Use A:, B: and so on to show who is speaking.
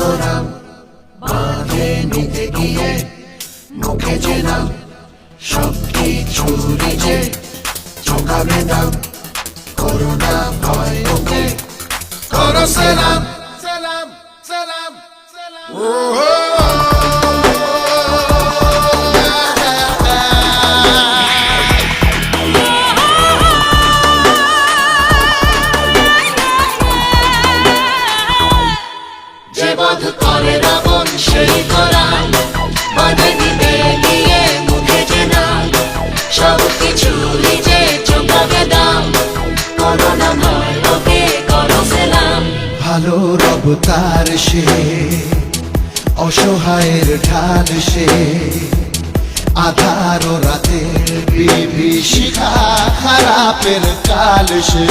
A: সুতরাং বাঁধে নিতে গিয়ে মুখে যে নাম সবকিছুরই যে চোখাবে দাম করোনা ভয় ওকে করো সালাম সালাম সালাম সালাম যে বধ করে রাবণ সেই করাল বাঁধে নিতে গিয়ে মুখে যে নাম সবকিছুরই যে চোখাবে দাম করোনা ভয় ওকে করো সালাম।
B: ভালো রব তার সে অসহায়ের ঢাল সে আধার ও রাতের বিভীষিকা খারাপের কাল সে